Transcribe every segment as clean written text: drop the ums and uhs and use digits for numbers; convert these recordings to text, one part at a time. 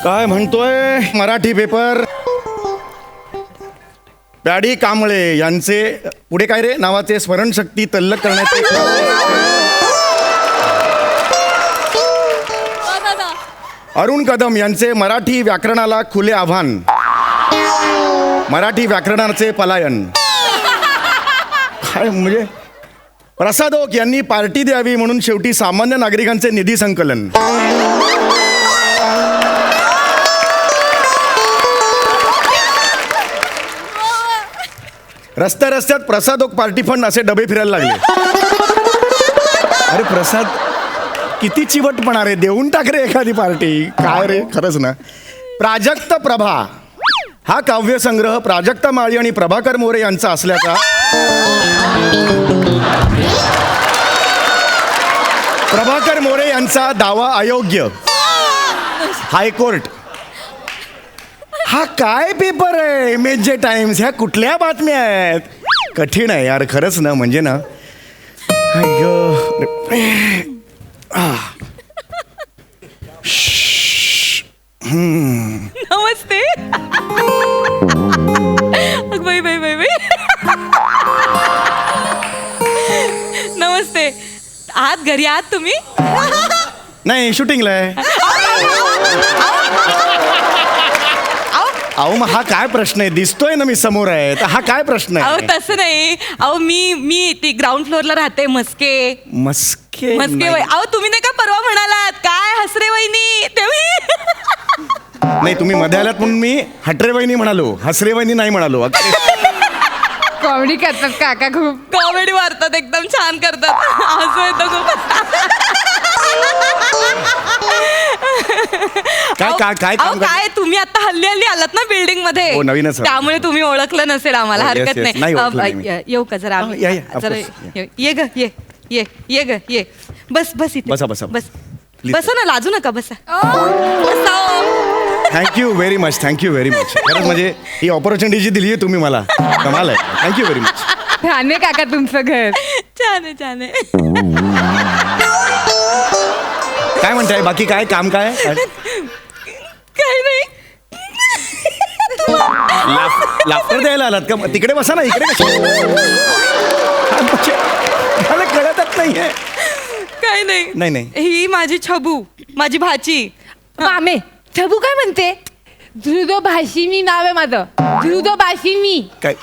काय म्हणतोय Marathi paper? Paddy Kamble यांचे पुढे काय रे नावाचे स्मरणशक्ती तल्लक करण्याचे अरुण कदम यांचे मराठी व्याकरणाला खुले आव्हान, मराठी व्याकरणाचे पलायन. काय म्हणजे प्रसाद ओक यांनी पार्टी द्यावी म्हणून शेवटी सामान्य नागरिकांचे निधी संकलन. रस्त्या रस्त्यात प्रसाद ओक पार्टी फंड असे डबे फिरायला लागले. अरे प्रसाद किती चिवटपणा रे, देऊन टाक रे एखादी पार्टी. काय रे खरंच ना. प्राजक्त प्रभा हा काव्यसंग्रह प्राजक्ता माळी आणि प्रभाकर मोरे यांचा असल्याचा प्रभाकर मोरे यांचा दावा अयोग्य. हायकोर्ट. हा काय पेपर आहे? MSJ times. ह्या कुठल्या बातम्या आहेत? कठीण आहे यार खरंच ना. म्हणजे ना नमस्ते. बाई बाई बाई बाई. नमस्ते. आहात घरी आहात तुम्ही? नाही शूटिंगला आहे. अहो मग हा काय प्रश्न आहे? दिसतोय ना मी समोर आहे, तर हा काय प्रश्न अहो आहे? तसं नाही. अहो मी ती ग्राउंड फ्लोअरला राहते. मस्के मस्के मस्के वय. अहो तुम्ही नाही का परवा म्हणालात काय हसरे वहिनी ते नाही, तुम्ही मध्ये आलात म्हणून मी हटरे वहिनी म्हणालो, हसरे वहिनी नाही म्हणालो. कॉमेडी करतात काका, खूप कॉमेडी मारतात, एकदम छान करतात. हसू येतं खूप. काय काय काय अहो काम काय तुम्ही आता हल्ली आलात ना बिल्डिंग मध्ये. हो, नवीनच. त्यामुळे तुम्ही ओळखलं नसेल आम्हाला. हो, yes, हरकत yes. नाही ओळखलं नाही मी. येऊ का जरा आम्ही? या, of जरा course, ये ग ये ग ये. बस बस इथे बसा, बसा. बस. Please. बसा ना, लाजू नका. बसा. बसा. Thank you very much. Thank you very much. खरंच म्हणजे ही ऑपॉर्च्युनिटी जी दिली आहे तुम्ही मला, कमाल आहे. Thank you very much. छान आहे काका तुमचं घर. छान आहे छान आहे. काय म्हणताय बाकी? काय काम काय? काही नाही. लाफ्टर द्यायला आलात का? तिकडे बसा ना, इकडे कशा? मला कळतच नाहीये. काही नाही. नाही, नाही. ही माझी छबू, माझी भाची. मामे छबू काय म्हणते? ध्रुदभाषिनी नाव आहे माझं. ध्रुदभाषिनी. काय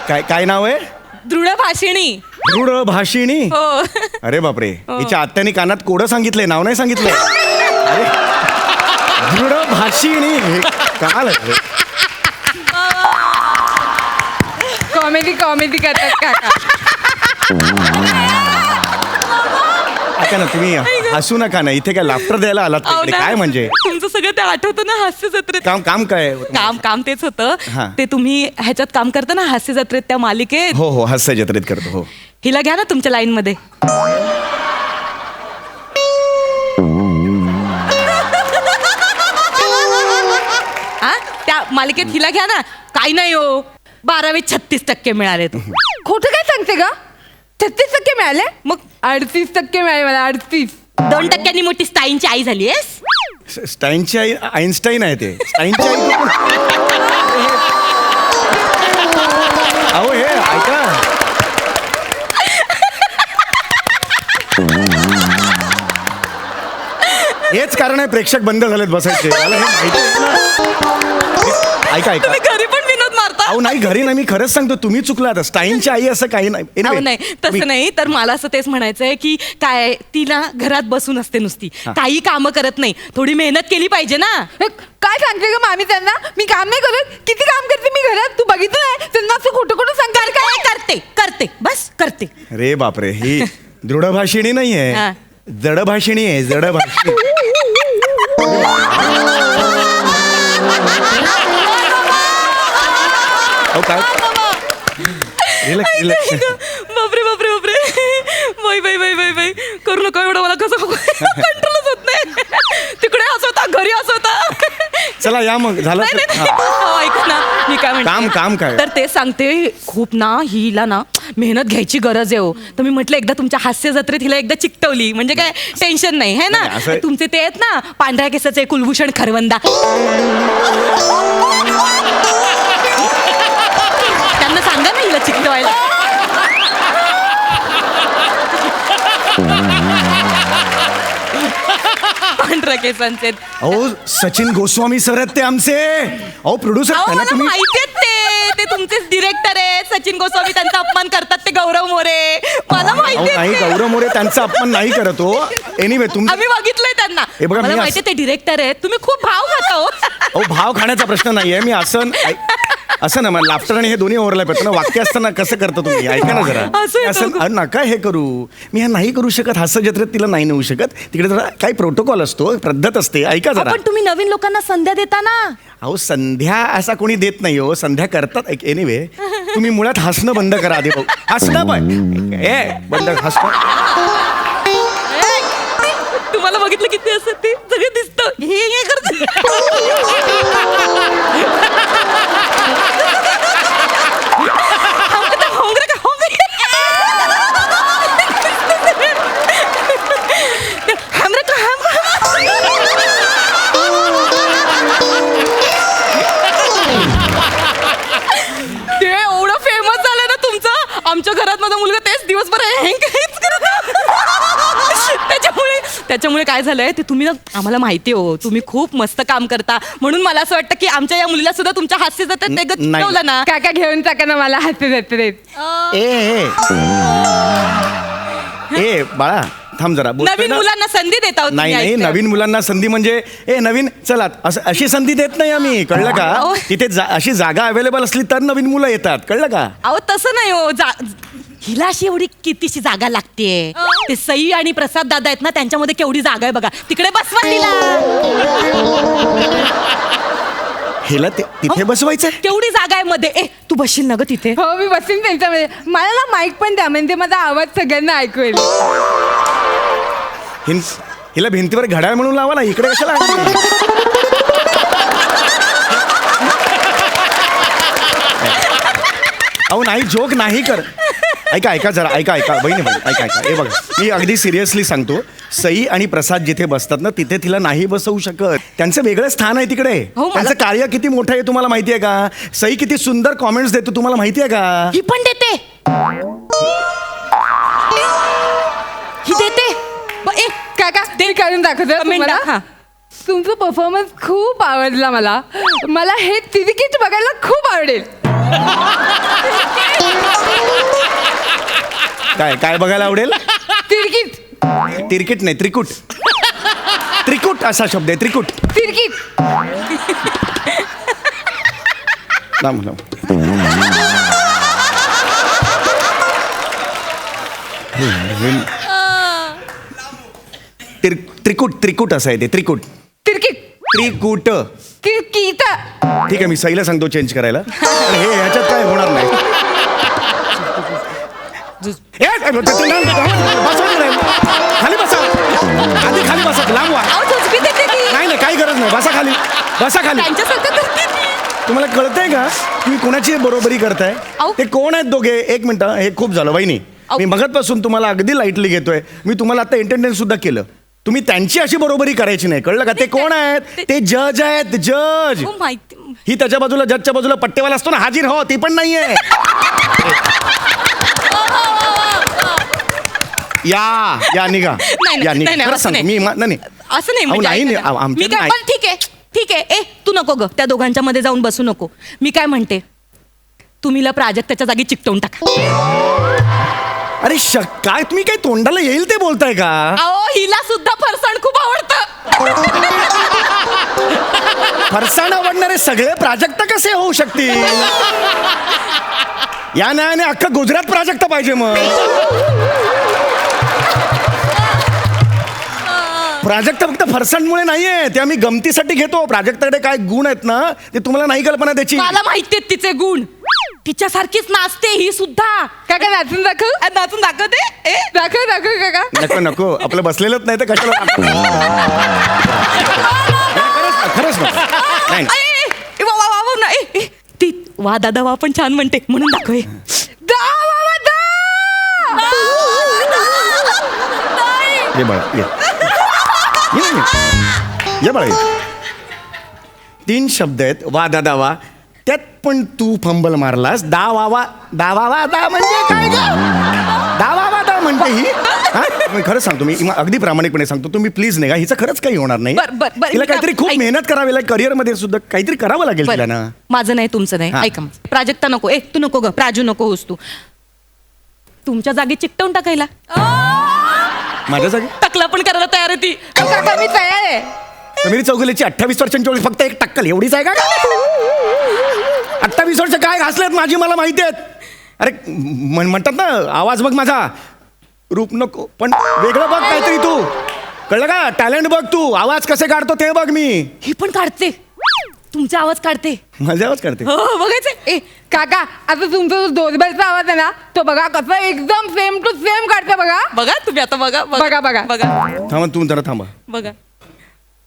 काय काय नाव आहे? दृढ भाषिणी. दृढ भाषिणी. हो. अरे बापरे. हिच्या आत्याने कानात कोडं सांगितलंय, नाव नाही सांगितलंय. अरे दृढ भाषिणी. हे कमाल आहे. कॉमेडी करतात काका. ऐका ना, तुम्ही हसू नका ना. इथे काय लाफ्टर द्यायला आलात अहो तिकडे? ना, काय म्हणजे तुमचं सगळं ते आठवतं ना हास्य जत्रेत. काम काम काय? काम तेच होतं. हा. ते तुम्ही ह्याच्यात काम करता ना हास्य जत्रेत, त्या मालिकेत. हो हो, हास्य जत्रेत करतो. हो. हिला घ्या ना तुमच्या लाईन मध्ये. हा, त्या मालिकेत हिला घ्या ना. काही नाही हो, 12वीत 36% मिळाले. तू खोटं काय सांगते का? 36% मिळाले? मग 38% मिळाले मला. 38. 2% मोठी स्टाईनची आई झाली आहेस. स्टाईनची आई आईन्स्टाईन आहे ते. स्टाईनची आई अहो हे ऐका. हेच कारण आहे प्रेक्षक बंद झालेत बसायचे. मला हे माहिती आहे ना. ऐका ऐका. तुम्ही घरी पण विनोद मारता. अहो नाही, घरी नाही. मी खरंच सांगतो, तुम्ही चुकलात. स्टाईनची आई असं काही नाही. अहो Anyway, नाही तसं नाही. तर मला असं तेच म्हणायचंय की काय तिला घरात बसून असते नुसती, काही कामं करत नाही. थोडी मेहनत केली पाहिजे ना. हे काय सांगते का मामी त्यांना? मी काम नाही करत. किती काम करते मी घरात, तू बघितलं नाही? त्यांना असं खोटं खोटं सांगते. काय करते बस करते. अरे बापरे, ही दृढभाषिणी नाहीये, हा. जडभाषिणी आहे. जडभाषिणी. अहो काय? Relax relax. बापरे बापरे बापरे. बाई करू नका एवढं. मला कसं कंट्रोलच होत नाही. तिकडे हसवता, घरी हसवता. चला या मग झालं नाही, तर- नाही, नाही. अहो, ऐका ना मी काय म्हणते काम काय? तर ते सांगते खूप ना हिला ना मेहनत घ्यायची गरज आहे हो. तर मी म्हटलं एकदा तुमच्या हास्य जत्रेत हिला एकदा चिकटवली म्हणजे काय टेन्शन नाही है नाही, ना. असं- तुमचे ते आहेत ना पांढऱ्या केसाचे कुलभूषण खरवंदा त्यांना सांगा ना हिला चिकटवायला. पांढऱ्या केसांचे अहो सचिन गोस्वामी सर आहेत ते आमचे. अहो प्रोड्युसर अहो, त्यांना मला तुम्ही माहिती आहेत ते तुमचेच डिरेक्टर आहेत सचिन गोस्वामी त्यांचा अपमान करतात ते गौरव मोरे मला अहो माहिती आहे नाही ते. गौरव मोरे त्यांचा अपमान नाही करत हो. एनिवे आम्ही बघितलंय त्यांना हे बघा, मला मी माहिती ते डिरेक्टर आहेत तुम्ही खूप भाव खाता हो. अहो भाव खाण्याचा प्रश्न नाहीये. मी असं ना मला लाफ्टर आणि हे दोन्ही ओव्हरलॅप येतं ना. वाक्य असताना कसं करता तुम्ही ऐका ना जरा. असं येतं असं का? नका हे करू. मी हे नाही करू शकत. हास्य जत्रेत तिला नाही नेऊ शकत. तिकडे जरा काही प्रोटोकॉल असतो पद्धत असते. ऐका जरा. पण तुम्ही नवीन लोकांना संध्या देता ना. अहो संध्या असा कोणी देत नाही हो. संध्या करतात. एनिवे तुम्ही मुळात हसणं बंद करा आधी भाऊ. हसणं पण बंद हसणं. तुम्हाला बघितलं किती असत ते सगळं दिसतं हे करत ते एवढं फेमस झालं ना तुमचं आमच्या घरात माझा मुलगा तेच दिवसभर हेच करत त्याच्यामुळे काय झालंय ते तुम्ही ना आम्हाला माहिती हो तुम्ही खूप मस्त काम करता म्हणून मला असं वाटतं की आमच्या या मुलीला सुद्धा तुमच्या हास्य जत्रेत नाही. ठेवलं ना. काका घेऊन टाका ना मला हास्य जत्रेत. ए बाळा थांब जरा बोलतोय नवीन ना. मुलांना संधी देता हो तुम्ही, नाही नाही ऐकतोय. नवीन मुलांना संधी म्हणजे नवीन चला अशी संधी देत नाही आम्ही कळलं का. अहो. तिथे अशी जागा अवेलेबल असली तर नवीन मुलं येतात कळलं का. अहो तसं नाही हो हिला अशी एवढी कितीशी जागा लागते ते सई आणि प्रसाद दादा आहेत ना त्यांच्यामध्ये केवढी जागा आहे बघा तिकडे बसवा तिला. हेला तिथे बसवायचंय. केवढी जागा आहे मध्ये तू बसशील ना ग तिथे. हो मी बसीन त्यांच्यामध्ये. मला ना माईक पण द्या म्हणजे माझा आवाज सगळ्यांना ऐकू येईल. हिला भिंतीवर घड्याळ म्हणून लावा ना इकडे कशाला आणली? अहो नाही जोक नाही कर. ऐका जरा ऐका बहिणी ऐका हे बघा मी अगदी सिरियसली सांगतो. सई आणि प्रसाद जिथे बसतात ना तिथे तिला नाही बसवू शकत. त्यांचं वेगळं स्थान आहे तिकडे. हो, मला- त्यांचं कार्य किती मोठं आहे तुम्हाला माहिती आहे का. सई किती सुंदर कॉमेंट्स देतो तुम्हाला माहिती आहे का. ही पण देते ही देते काका ते काढून दाखवतो Comment तुम्हाला. टाक, हा. तुमचं परफॉर्मन्स खूप आवडला मला हे तिरकीट बघायला खूप आवडेल. काय बघायला आवडेल. तिरकीट तिरकीट नाही त्रिकूट असा शब्द आहे त्रिकूट. तिरकीट लांब. त्रिकूट असं आहे ते त्रिकूट. तिरकीट त्रिकूट तिरकीट. ठीक आहे मी सईला सांगतो चेंज करायला. पण हे ह्याच्यात काय होणार नाही. खाली बसा आधी खाली बसा लांब व्हा. अहो, झुजबी देते ती. नाही काही गरज नाही बसा खाली त्यांच्यासारखं करते ती. तुम्हाला कळतंय का तुम्ही कोणाची बरोबरी करताय. अहो. ते कोण आहेत दोघे. एक मिनिट हे खूप झालं वहिनी. अहो. मी मगतपासून तुम्हाला अगदी लाईटली घेतोय. मी तुम्हाला आता एंटरटेन सुद्धा केलं. तुम्ही त्यांची अशी बरोबरी करायची नाही कळलं का. ते कोण आहेत ते जज आहेत जज. हो, माहिती ही त्याच्या बाजूला जजच्या बाजूला पट्टेवाला असतो ना हाजीर हो ती पण नाहीये. या निघा नाही, या निघा नाही, खरंच असं सांगतो नाही. मी नाही असं नाही अहो, म्हणजे नाही, ऐका नाही, ना. आमच्या मी काय नाही. पण ठीक आहे तू नको ग त्या दोघांच्या मध्ये जाऊन बसू नको. मी काय म्हणते तुम्हीला प्राजक्ताच्या जागी चिकटवून टाका. अरे काय तुम्ही काय तोंडाला येईल ते बोलताय का. अहो हिला सुद्धा फरसाण खूप आवडतं. फरसाण आवडणारे सगळे प्राजक्त कसे होऊ शकतील. या न्यायाने अख्खं गुजरात प्राजक्त पाहिजे मग. प्राजक्त फक्त फरसाणमुळे नाहीये ते आम्ही गमतीसाठी घेतो. प्राजक्ताकडे काय गुण आहेत ना ते तुम्हाला नाही कल्पना त्याची. मला माहितीये तिचे गुण. तिच्यासारखीच नाचते ही सुद्धा. काका नाचून दाखव. नाचून दाखवते दाखव काका. नको आपलं बसलेलंच नाही तर कशाला. खरंच नको नाही. वा वा वा वा नाही ती वा दादा वा पण छान म्हणते म्हणून दाखव हे. दा बाबा दा ये बाळा ये ये बाळा ये. 3 शब्द आहेत वा दादा वा, त्यात पण तू फंबल मारलास. दा वा वा दा वा वा दा म्हणजे काय ग? दा वा वा दा म्हणते ही. हा मी खरंच सांगतो, मी अगदी प्रामाणिकपणे सांगतो, तुम्ही प्लीज नाही का, हिचं खरंच काही होणार नाही. बरं. तिला काहीतरी खूप ऐक. मेहनत करावी लागेल, करिअर मध्ये सुद्धा काहीतरी करावं लागेल तिला ना. माझं नाही तुमचं नाही. हा. ऐका प्राजक्ता नको. तू नको ग, प्राजू नको होस तू. तुमच्या जागी चिकटवून टाकायला माझ्या जागी टकला पण करायला तयार आहे ती. काका मी तयार आहे. समीर चौगुलेची 28 वर्षांची ओळख फक्त एक टक्कल एवढीच आहे का? 28 वर्ष काय घासलेत माझी मला माहिती आहेत. अरे म्हणतात ना आवाज बघ माझा, रूप नको पण वेगळं बघ काहीतरी तू, कळलं का? टॅलेंट बघ तू, आवाज कसे काढतो ते बघ. मी ही पण काढते, तुमचा आवाज काढते. माझा आवाज काढते. हो बघायचं. काका आता तुमचा जो डोरबेलचा आवाज आहे ना तो बघा कसा एकदम सेम टू सेम काढते बघा. बघा तुम्ही आता बघा बघा, बघा. बघा थांबा तू जरा थांबा. बघा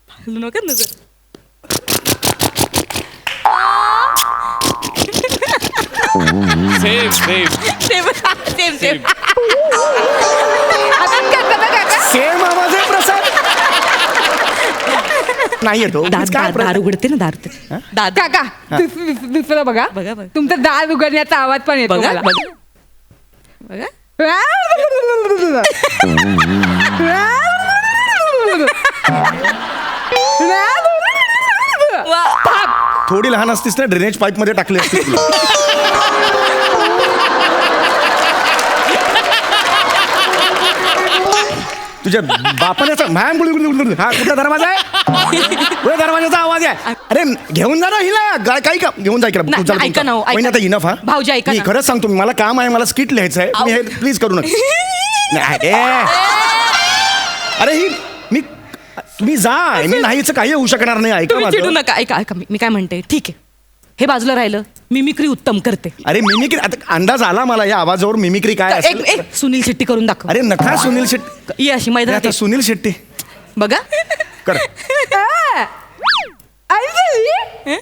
हलू नका नजर. Same same same same same. आता करता ना काका. सेम आवाज आहे प्रसाद. नाही येतो दार उघडते ना, दार दार काका दुसरं बघा. बघा, बघा. तुमचा दार उघडण्याचा आवाज पण येतो बघा मला. बघा. वा. थोडी लहान असतीस ना ड्रेनेज पाईप मध्ये टाकली असती तुला. तुझ्या बापाने मॅम हा कुठला दरवाजा आहे? कुठल्या दरवाजाचा आवाज आहे? अरे घेऊन जा ना हिला, काही का घेऊन जा इकडे. नाही, ऐका ना, ऐका. आता इनफ. हा भाऊजी, ऐका मी ना. खरंच सांगतो, मला काम आहे, मला स्किट लिहायचं आहे. तुम्ही हे प्लीज करू नका. नाही, अरे ही मी तुम्ही जा. मी नाहीच काही होऊ शकणार नाही. ऐका तुम्ही चिडू माझं. नका. ऐका ऐका मी काय म्हणते, ठीक आहे हे बाजूला राहिलं, मिमिक्री उत्तम करते. अरे मिमिक्री आता अंदाज आला मला या आवाजावर मिमिक्री काय असेल. सुनील शेट्टी करून दाखव. अरे नका सुनील शेट्टी. ये अशी अरे मैदानात आता ये. सुनील शेट्टी बघा कर. अंजलि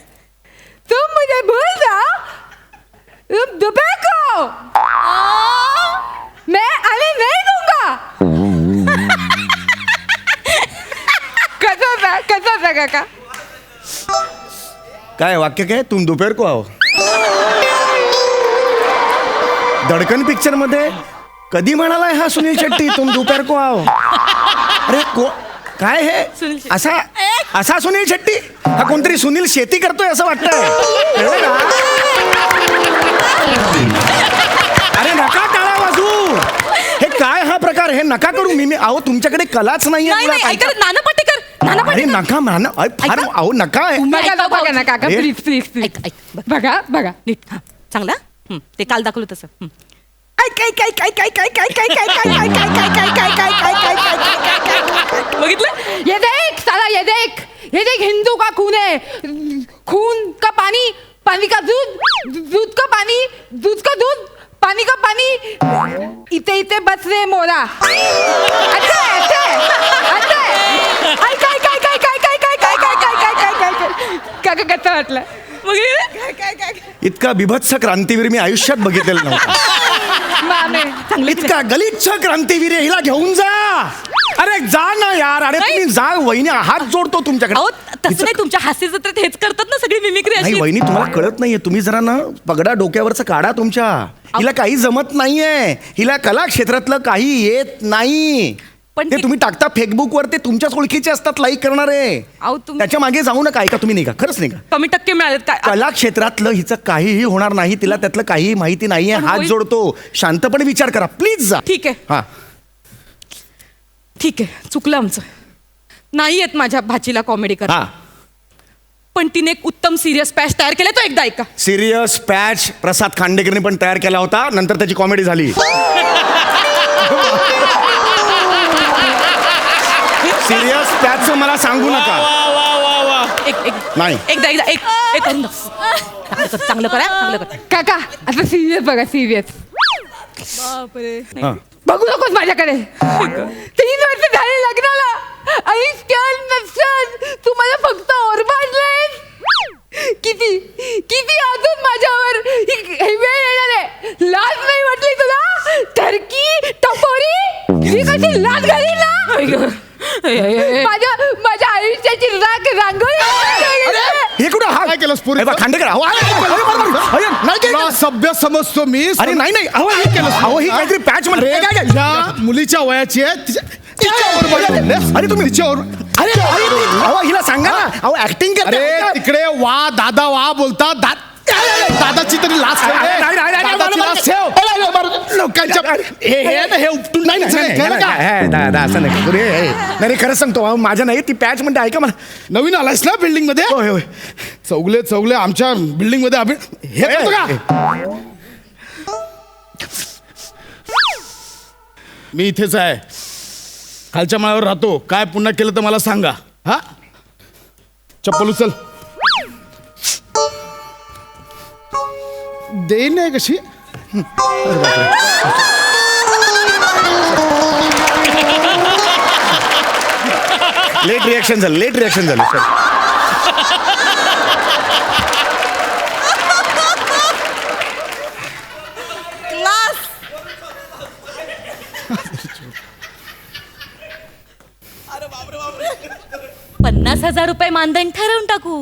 तुम मुझे भूल जाओ, तुम दोपहर को मैं आने नहीं दूंगा. कसा होता काका? काय वाक्य काय? तुम दोपहर को आओ. धडकन पिक्चर मध्ये कधी म्हणालाय हा सुनील शेट्टी तुम दोपहर को आओ? अरे काय हे सुनील शेट्टी. असा असा सुनील शेट्टी? हा कोणतरी सुनील शेती करतोय असं वाटतंय. कळलं का? अरे नका टाळा वाजू. हे काय हा प्रकार? हे नका करू. मी अहो तुमच्याकडे कलाच नाही नाहीये. नाही, ऐका ना, नाना पाटेकर. नाना अरे पाटेकर. नका म्हणा. फार ऐका. अहो नका. बघा ऐका बघा ना काका, अरे. Please please please. ऐक ऐक बघ. बघा बघा. नीट. हा चांगला. ते काल दाखवलं तसं. बघितलं. ये देख हिंदू का खून है, खून का पानी, पानी का दूध, दूध का पानी, दूध का दूध, पानी का पानी, इथे इथे बस रे मोरा. अच्छा अच्छा अच्छा. काका कसं वाटलं? इतका बिभत्स क्रांतीवीर मी आयुष्यात बघितलेला नव्हता. मामे इतका गलिच्छ क्रांतीवीर आहे, हिला घेऊन जा. अरे जा ना यार. अरे नाही. तुम्ही जा वहिनी, हात जोडतो तुमच्याकडे. अहो तसं नाही, तुमच्या हास्य जत्रेत हेच करतात ना सगळी मिमिक्री नाही अशी. वहिनी तुम्हाला कळत नाहीये. तुम्ही जरा ना पगडा डोक्यावरचा काढा तुमच्या. हिला काही जमत नाहीये. हिला कला क्षेत्रातलं काही येत नाही. पण ते ते- तुम्ही टाकता फेसबुकवर, ते तुमच्याच ओळखीचे असतात लाईक करणारे. अहो तुम्ही त्याच्या मागे जाऊ नका. ऐका तुम्ही नाही का, खरंच नाही का? कमी टक्के मिळालेत काय? कला क्षेत्रातलं हिचं काहीही होणार नाही. तिला त्यातलं काहीही माहिती नाहीये. पण हात होईल. जोडतो. शांतपणे विचार करा प्लीज जा. ठीक आहे. हा ठीक आहे, चुकलं आमचं. नाही येत माझ्या भाचीला कॉमेडी करा. हा पण तिने एक उत्तम सिरियस पॅच तयार केलाय, तो एकदा ऐका. सिरियस पॅच प्रसाद खांडेकरने पण तयार केला होता. नंतर त्याची कॉमेडी झाली. सिरियस पॅचचं मला सांगू नका. वा वा वा वा. एक एक नाही. एकदा एकदा एक एक करून दाखव. चांगलं करा, चांगलं करा. काका आता सिरियस बघा, सिरियस. हा. बघू नकोस माझ्याकडे. 3 वर्ष झाले लग्नाला आणि still नसेल. तू मला फक्त ओरबाडलेस. किती किती अजून माझ्यावर ही वेळ येणार आहे. लाज नाही वाटली तुला? टर्की टपोरी ही कशी लाज घालील ना. माझ्या आयुष्याची रांगोळी हे कुठं हा काय केलंस पोरी? हे बघ, खांडेकर अहो, नाही तुला केलं. सभ्य समजतो मी. अरे नाही नाही अहो हे केलं अहो ही काहीतरी पॅच अरे, म्हणजे काय काय या मुलीच्या वयाची आहे तिच्यावर बोलतोय. अरे तुम्ही तिच्यावर अरे अहो हिला सांगा ना अहो ऍक्टिंग अरे तिकडे वा दादा वा बोलता दादाची तरी लाच ठेव रे. नाही, नाही, नाही, दादाची नाही, लाच ठेव. लोकांच्या हे उपटून नाही नाही कळलं का? असं नाही रे नाही खरं सांगतो अहो, माझ्या नाही ती पॅच म्हणते ऐका मला नवीन आलायस ना बिल्डिंग मध्ये? होय होय चौगले आमच्या बिल्डिंग मध्ये हे करतो का? मी इथेच आहे, खालच्या माळ्यावर राहतो. काय पुन्हा केलं तर मला सांगा. हा चप्पल उचल. दे नाही कशी. लेट रिॲक्शन झालं सर क्लास 50,000 रुपये मानधन ठरवून टाकू.